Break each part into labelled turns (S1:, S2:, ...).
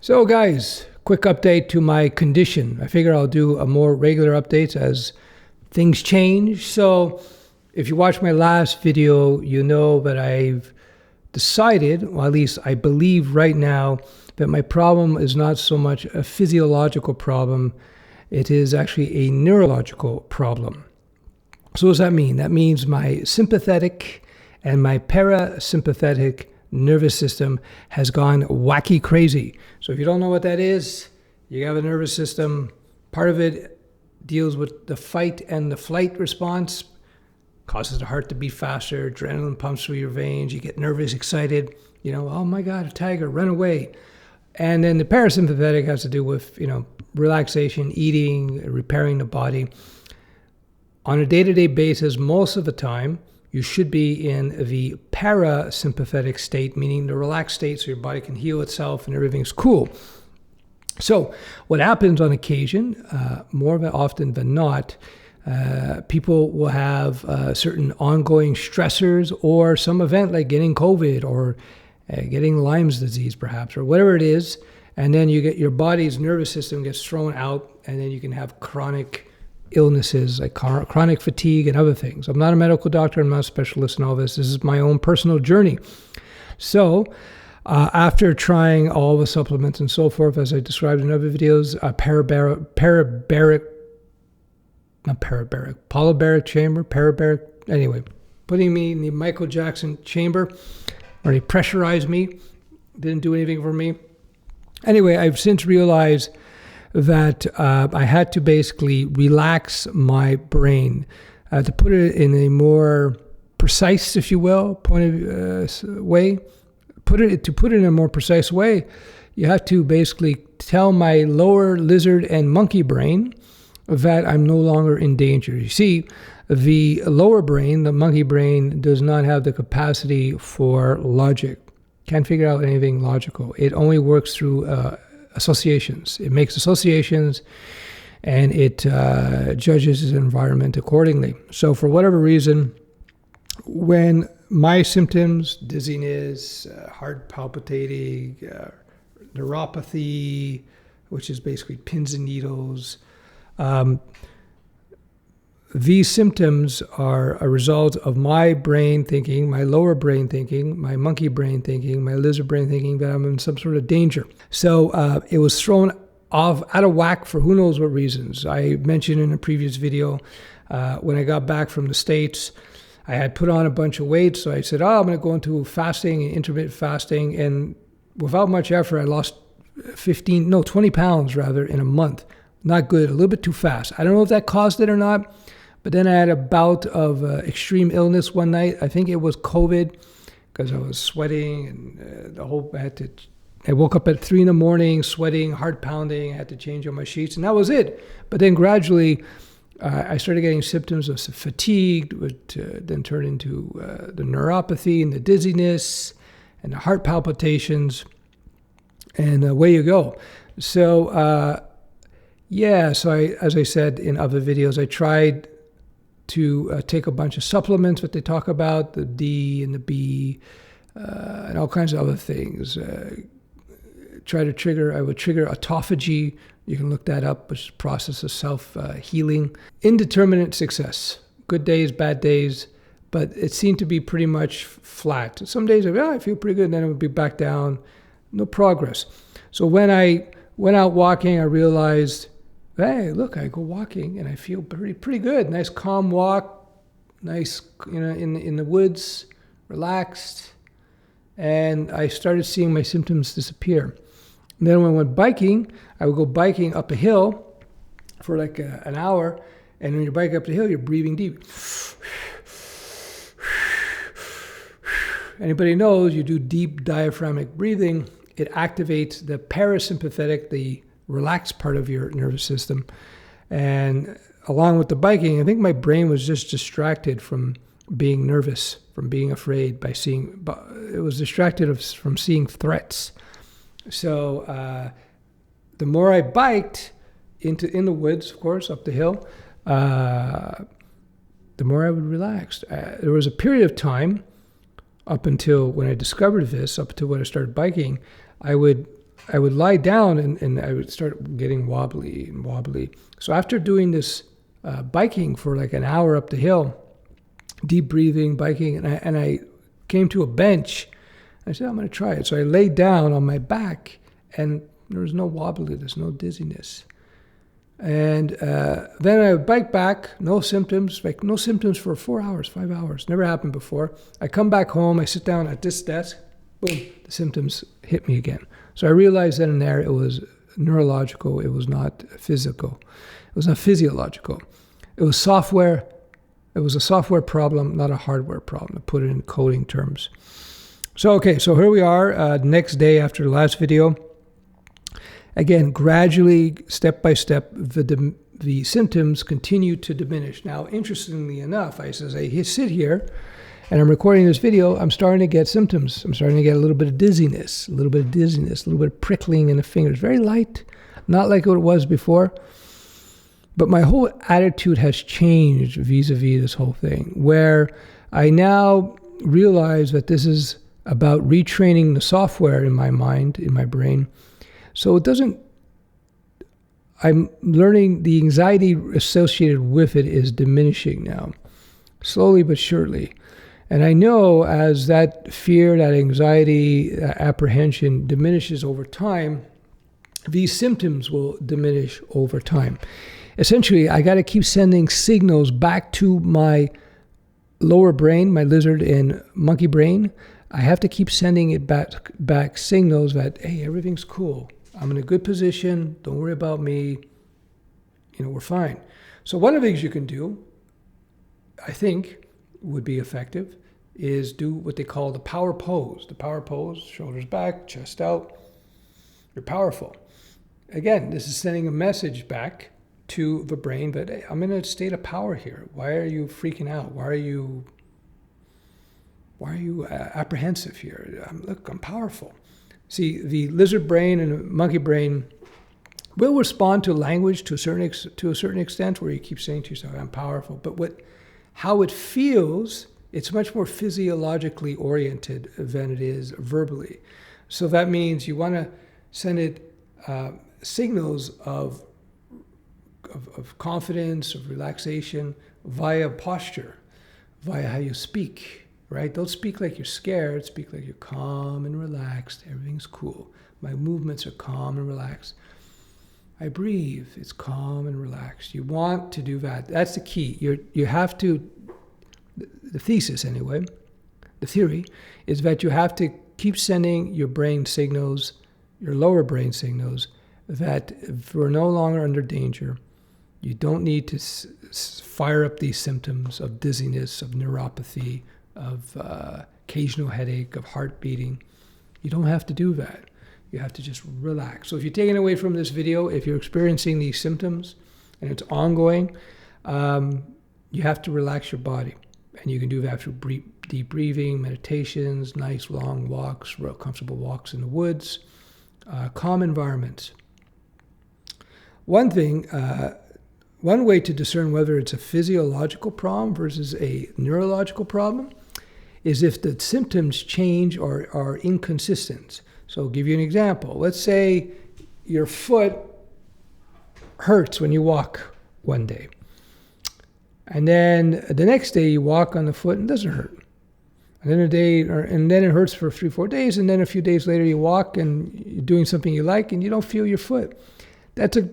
S1: So guys, quick update to my condition. I figure I'll do a more regular updates as things change. So if you watched my last video, you know that I've decided, or at least I believe right now, that my problem is not so much a physiological problem, it is actually a neurological problem. So what does that mean? That means my sympathetic and my parasympathetic nervous system has gone wacky crazy. So if you don't know what that is, you have a nervous system. Part of it deals with the fight and the flight response, causes the heart to beat faster, adrenaline pumps through your veins, you get nervous, excited, oh my God, a tiger, run away. And then the parasympathetic has to do with, relaxation, eating, repairing the body. On a day-to-day basis, most of the time, you should be in the parasympathetic state, meaning the relaxed state so your body can heal itself and everything's cool. So what happens on occasion, more often than not, people will have certain ongoing stressors or some event like getting COVID or getting Lyme's disease perhaps, or whatever it is, and then you get your body's nervous system gets thrown out, and then you can have chronic illnesses like chronic fatigue and other things. I'm not a medical doctor. I'm not a specialist in all this. This is my own personal journey. So after trying all the supplements and so forth, as I described in other videos, putting me in the Michael Jackson chamber where he pressurized me, didn't do anything for me. Anyway, I've since realized that I had to basically relax my brain to put it in a more precise, if you will, way. To put it in a more precise way, you have to basically tell my lower lizard and monkey brain that I'm no longer in danger. You see, the lower brain, the monkey brain, does not have the capacity for logic. Can't figure out anything logical. It only works through associations. It makes associations and it judges its environment accordingly. So for whatever reason, when my symptoms, dizziness, heart palpitating, neuropathy, which is basically pins and needles, these symptoms are a result of my brain thinking, my lower brain thinking, my monkey brain thinking, my lizard brain thinking that I'm in some sort of danger. So it was thrown off out of whack for who knows what reasons. I mentioned in a previous video, when I got back from the States, I had put on a bunch of weight. So I said, I'm going to go into fasting and intermittent fasting. And without much effort, I lost 20 pounds rather in a month. Not good, a little bit too fast. I don't know if that caused it or not. But then I had a bout of extreme illness one night. I think it was COVID because I was sweating and I woke up at 3 a.m, sweating, heart pounding. I had to change all my sheets and that was it. But then gradually I started getting symptoms of fatigue, which then turned into the neuropathy and the dizziness and the heart palpitations. And away you go. So, as I said in other videos, I tried to take a bunch of supplements that they talk about, the D and the B, and all kinds of other things. I would trigger autophagy. You can look that up, which is a process of self-healing. Indeterminate success. Good days, bad days, but it seemed to be pretty much flat. Some days I feel pretty good, and then it would be back down. No progress. So when I went out walking, I realized, hey, look, I go walking and I feel pretty good. Nice calm walk, nice, in the woods, relaxed. And I started seeing my symptoms disappear. And then when I went biking, I would go biking up a hill for like an hour. And when you're biking up the hill, you're breathing deep. Anybody knows you do deep diaphragmatic breathing, it activates the parasympathetic, the relaxed part of your nervous system. And along with the biking, I think my brain was just distracted from being nervous, from being afraid it was distracted from seeing threats. So the more I biked in the woods, of course, up the hill, the more I would relax. There was a period of time up until when I discovered this, up until when I started biking, I would I would lie down and I would start getting wobbly and wobbly. So after doing this biking for like an hour up the hill, deep breathing, biking, and I came to a bench. I said, I'm going to try it. So I laid down on my back, and there was no wobbliness, no dizziness. And then I would bike back, no symptoms, like no symptoms for 4 hours, 5 hours. Never happened before. I come back home, I sit down at this desk, boom, the symptoms hit me again. So I realized then and there it was neurological, it was not physical. It was not physiological. It was software. It was a software problem, not a hardware problem, to put it in coding terms. So, okay, so here we are, next day after the last video. Again, gradually, step by step, the symptoms continue to diminish. Now, interestingly enough, I sit here and I'm recording this video, I'm starting to get symptoms. I'm starting to get a little bit of dizziness, a little bit of prickling in the fingers. Very light, not like what it was before. But my whole attitude has changed vis-a-vis this whole thing, where I now realize that this is about retraining the software in my mind, in my brain. So I'm learning the anxiety associated with it is diminishing now, slowly but surely. And I know as that fear, that anxiety, that apprehension diminishes over time, these symptoms will diminish over time. Essentially, I got to keep sending signals back to my lower brain, my lizard and monkey brain. I have to keep sending it back signals that, hey, everything's cool. I'm in a good position. Don't worry about me. We're fine. So one of the things you can do, I think, would be effective, is do what they call the power pose. The power pose, shoulders back, chest out. You're powerful. Again, this is sending a message back to the brain that, hey, I'm in a state of power here. Why are you freaking out? Why are you apprehensive here? Look, I'm powerful. See, the lizard brain and the monkey brain will respond to language to a certain extent, where you keep saying to yourself, I'm powerful. But how it feels, it's much more physiologically oriented than it is verbally. So that means you want to send it signals of confidence, of relaxation, via posture, via how you speak, right? Don't speak like you're scared. Speak like you're calm and relaxed. Everything's cool. My movements are calm and relaxed. I breathe. It's calm and relaxed. You want to do that. That's the key. You have to, the thesis anyway, the theory, is that you have to keep sending your brain signals, your lower brain signals, that we're no longer under danger. You don't need to fire up these symptoms of dizziness, of neuropathy, of occasional headache, of heart beating. You don't have to do that. You have to just relax. So if you're taking away from this video, if you're experiencing these symptoms and it's ongoing, you have to relax your body. And you can do that through deep breathing, meditations, nice long walks, real comfortable walks in the woods, calm environments. One way to discern whether it's a physiological problem versus a neurological problem is if the symptoms change or are inconsistent. So I'll give you an example. Let's say your foot hurts when you walk one day. And then the next day you walk on the foot and it doesn't hurt. And then it hurts for 3-4 days, and then a few days later you walk and you're doing something you like and you don't feel your foot. That's a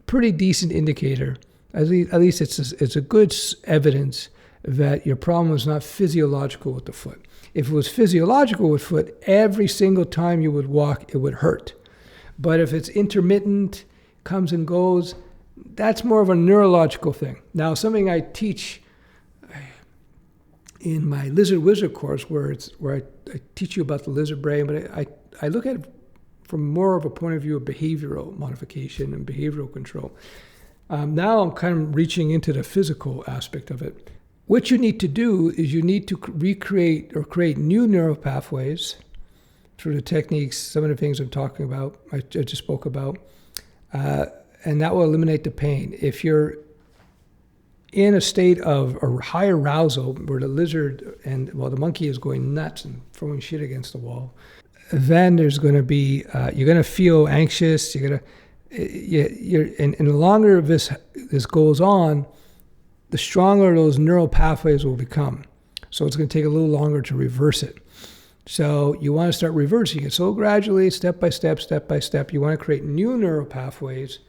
S1: pretty decent indicator. At least it's a good evidence that your problem was not physiological with the foot. If it was physiological with foot, every single time you would walk, it would hurt. But if it's intermittent, comes and goes, that's more of a neurological thing. Now, something I teach in my Lizard Wizard course, where I teach you about the lizard brain, but I look at it from more of a point of view of behavioral modification and behavioral control. Now I'm kind of reaching into the physical aspect of it. What you need to do is you need to recreate or create new neural pathways through the techniques, some of the things I'm talking about, I just spoke about, and that will eliminate the pain. If you're in a state of a high arousal where the lizard the monkey is going nuts and throwing shit against the wall, then there's going to be, you're going to feel anxious. You're going to, and the longer this goes on, the stronger those neural pathways will become. So it's going to take a little longer to reverse it. So you want to start reversing it. So gradually, step by step, you want to create new neural pathways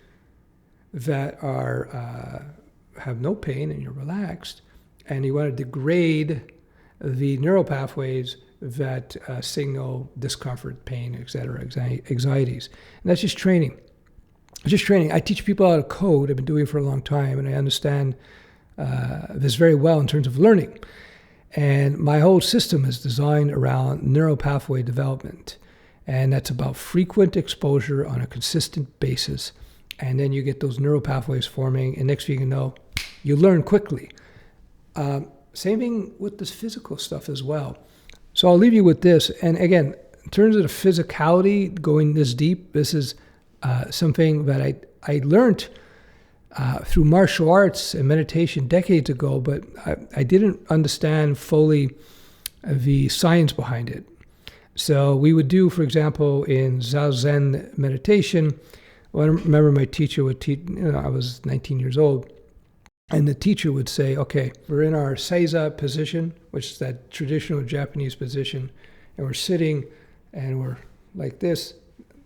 S1: that are have no pain and you're relaxed. And you want to degrade the neural pathways that signal discomfort, pain, etc., anxieties. And that's just training. It's just training. I teach people how to code. I've been doing it for a long time, and I understand this very well in terms of learning. And my whole system is designed around neural pathway development. And that's about frequent exposure on a consistent basis. And then you get those neural pathways forming, and next thing you know, you learn quickly. Same thing with this physical stuff as well. So I'll leave you with this. And again, in terms of the physicality, going this deep, this is something that I learned through martial arts and meditation decades ago, but I didn't understand fully the science behind it. So we would do, for example, in Zazen meditation, well, I remember my teacher would teach, I was 19 years old, and the teacher would say, okay, we're in our Seiza position, which is that traditional Japanese position, and we're sitting and we're like this,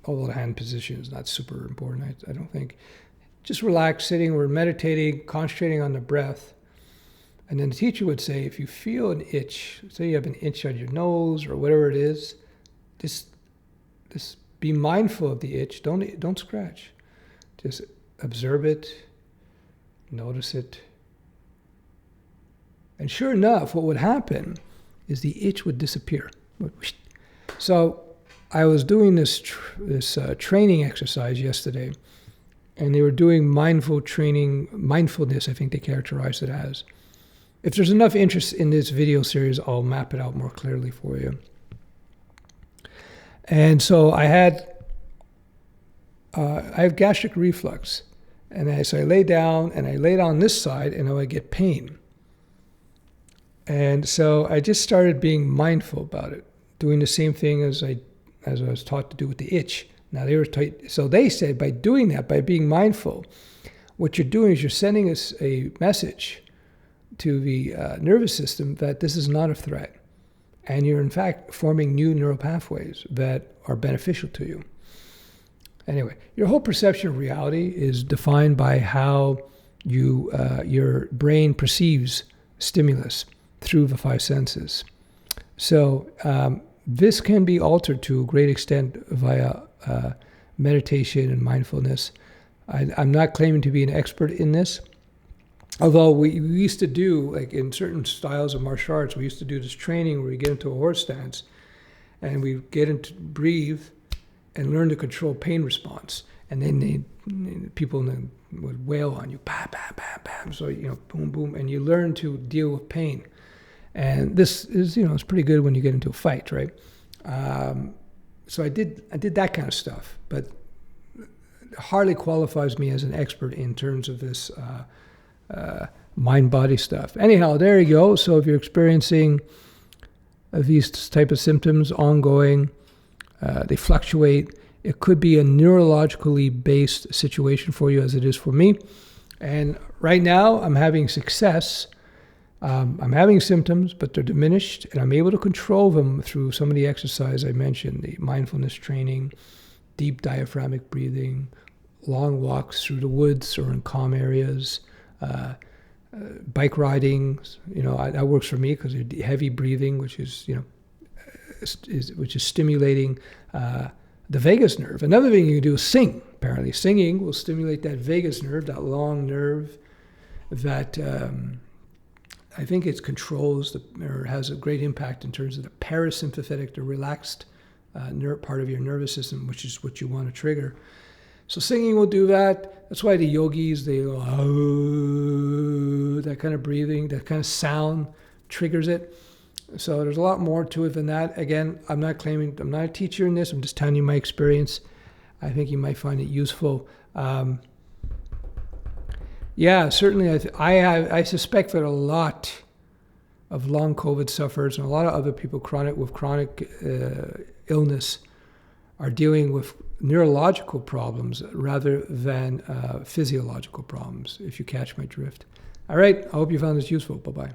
S1: although the hand position is not super important, I don't think. Just relax, sitting, we're meditating, concentrating on the breath. And then the teacher would say, if you feel an itch, say you have an itch on your nose or whatever it is, just be mindful of the itch. Don't scratch. Just observe it, notice it. And sure enough, what would happen is the itch would disappear. So I was doing this training exercise yesterday, and they were doing mindfulness, I think they characterized it as. If there's enough interest in this video series, I'll map it out more clearly for you. And so I have gastric reflux. And so I lay down, and I laid on this side, and I would get pain. And so I just started being mindful about it, doing the same thing as I was taught to do with the itch. Now so they said by doing that, by being mindful, what you're doing is you're sending us a message to the nervous system that this is not a threat. And you're in fact forming new neural pathways that are beneficial to you. Anyway, your whole perception of reality is defined by how your brain perceives stimulus through the five senses. So this can be altered to a great extent via meditation and mindfulness. I'm not claiming to be an expert in this, although we used to do, like in certain styles of martial arts, we used to do this training where we get into a horse stance and we get into breathe and learn to control pain response. And then people would wail on you, bam, bam, bam, bam. So, boom, boom, and you learn to deal with pain. And this is, it's pretty good when you get into a fight, right? So I did that kind of stuff, but hardly qualifies me as an expert in terms of this mind-body stuff. Anyhow, there you go. So if you're experiencing these type of symptoms ongoing, they fluctuate. It could be a neurologically based situation for you, as it is for me. And right now, I'm having success. I'm having symptoms, but they're diminished, and I'm able to control them through some of the exercise I mentioned, the mindfulness training, deep diaphragmatic breathing, long walks through the woods or in calm areas, bike riding. That works for me because heavy breathing, which is stimulating the vagus nerve. Another thing you can do is sing. Apparently, singing will stimulate that vagus nerve, that long nerve that I think it controls or has a great impact in terms of the parasympathetic, the relaxed part of your nervous system, which is what you want to trigger. So singing will do that. That's why the yogis, they go, oh, that kind of breathing, that kind of sound triggers it. So there's a lot more to it than that. Again, I'm not a teacher in this. I'm just telling you my experience. I think you might find it useful. Yeah, certainly. I suspect that a lot of long COVID sufferers and a lot of other people with chronic illness are dealing with neurological problems rather than physiological problems, if you catch my drift. All right, I hope you found this useful. Bye-bye.